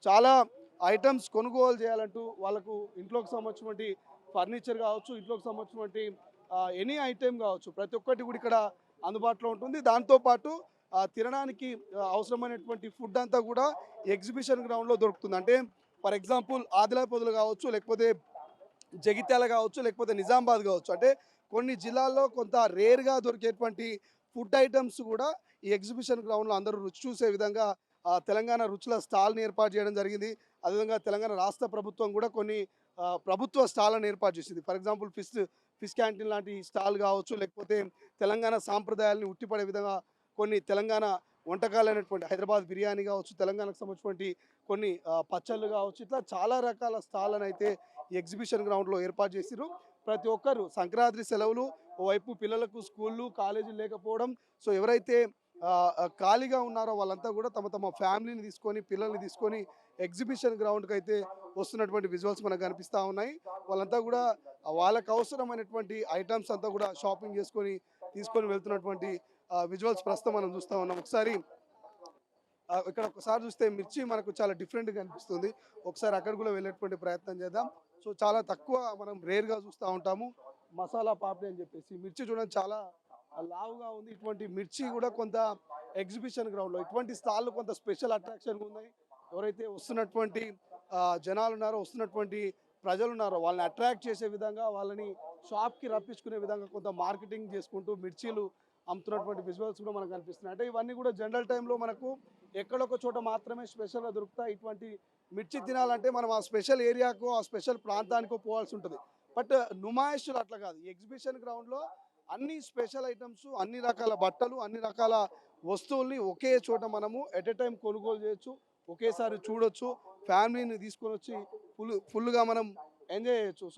చాలా ఐటమ్స్ కొనుగోలు చేయాలంటూ వాళ్ళకు ఇంట్లోకి సంబంధించినటువంటి ఫర్నిచర్ కావచ్చు, ఇంట్లోకి సంబంధించినటువంటి ఎనీ ఐటెమ్ కావచ్చు, ప్రతి ఒక్కటి కూడా ఇక్కడ అందుబాటులో ఉంటుంది. దాంతోపాటు తినడానికి అవసరమైనటువంటి ఫుడ్ అంతా కూడా ఎగ్జిబిషన్ గ్రౌండ్‌లో దొరుకుతుంది. అంటే ఫర్ ఎగ్జాంపుల్ ఆదిలాబాద్‌లో కావచ్చు, లేకపోతే జగిత్యాల కావచ్చు, లేకపోతే నిజామాబాద్ కావచ్చు. అంటే కొన్ని జిల్లాల్లో కొంత రేర్‌గా దొరికేటువంటి ఫుడ్ ఐటెమ్స్ కూడా ఈ ఎగ్జిబిషన్ గ్రౌండ్‌లో అందరూ రుచి చూసే విధంగా తెలంగాణ రుచుల స్టాల్‌ని ఏర్పాటు చేయడం జరిగింది. అదేవిధంగా తెలంగాణ రాష్ట్ర ప్రభుత్వం కూడా కొన్ని ప్రభుత్వ స్టాల్‌లను ఏర్పాటు చేసింది. ఫర్ ఎగ్జాంపుల్ ఫిష్ క్యాంటీన్ లాంటి స్టాల్ కావచ్చు, లేకపోతే తెలంగాణ సాంప్రదాయాల్ని ఉట్టిపడే విధంగా కొన్ని తెలంగాణ వంటకాలైనటువంటి హైదరాబాద్ బిర్యానీ కావచ్చు, తెలంగాణకు సంబంధించినటువంటి కొన్ని పచ్చళ్ళు కావచ్చు, ఇట్లా చాలా రకాల స్టాల్‌లనైతే ఈ ఎగ్జిబిషన్ గ్రౌండ్‌లో ఏర్పాటు చేసిర్రు. ప్రతి ఒక్కరు సంక్రాంతి సెలవులు, ఓవైపు పిల్లలకు స్కూళ్ళు, కాలేజీలు లేకపోవడం. సో, ఎవరైతే ఖాళీగా ఉన్నారో వాళ్ళంతా కూడా తమ తమ ఫ్యామిలీని తీసుకొని, పిల్లల్ని తీసుకొని ఎగ్జిబిషన్ గ్రౌండ్‌కైతే వస్తున్నటువంటి విజువల్స్ మనకు కనిపిస్తా ఉన్నాయి. వాళ్ళంతా కూడా వాళ్ళకి అవసరమైనటువంటి ఐటెమ్స్ అంతా కూడా షాపింగ్ చేసుకొని, తీసుకొని వెళ్తున్నటువంటి విజువల్స్ ప్రస్తుతం మనం చూస్తా ఉన్నాం. ఒకసారి ఇక్కడ ఒకసారి చూస్తే మిర్చి మనకు చాలా డిఫరెంట్‌గా అనిపిస్తుంది. ఒకసారి అక్కడ కూడా వెళ్ళేటువంటి ప్రయత్నం చేద్దాం. సో, చాలా తక్కువ మనం రేర్‌గా చూస్తా ఉంటాము. మసాలా పాపడి అని చెప్పేసి. మిర్చి చూడండి చాలా లావుగా ఉంది. ఇటువంటి మిర్చి కూడా కొంత ఎగ్జిబిషన్ గ్రౌండ్‌లో ఇటువంటి స్టాల్‌లు కొంత స్పెషల్ అట్రాక్షన్‌గా ఉన్నాయి. ఎవరైతే వస్తున్నటువంటి జనాలున్నారో, వస్తున్నటువంటి ప్రజలున్నారో వాళ్ళని అట్రాక్ట్ చేసే విధంగా, వాళ్ళని షాప్‌కి రప్పించుకునే విధంగా కొంత మార్కెటింగ్ చేసుకుంటూ మిర్చీలు అమ్ముతున్నటువంటి విజువల్స్ కూడా మనకు కనిపిస్తున్నాయి. అంటే ఇవన్నీ కూడా జనరల్ టైంలో మనకు ఎక్కడొక చోట మాత్రమే స్పెషల్‌గా దొరుకుతాయి. ఇటువంటి మిర్చి తినాలంటే మనం ఆ స్పెషల్ ఏరియాకో, ఆ స్పెషల్ ప్రాంతానికో పోవాల్సి ఉంటది. బట్ నుమాయిషులు అట్లా కాదు. ఈ ఎగ్జిబిషన్ గ్రౌండ్‌లో అన్ని స్పెషల్ ఐటెమ్స్, అన్ని రకాల బట్టలు, అన్ని రకాల వస్తువుల్ని ఒకే చోట మనము ఎట్ ఎ టైమ్ కొనుగోలు చేయొచ్చు. ఒకేసారి చూడొచ్చు. ఫ్యామిలీని తీసుకొనొచ్చి ఫుల్‌గా మనం ఎంజాయ్ చేయొచ్చు.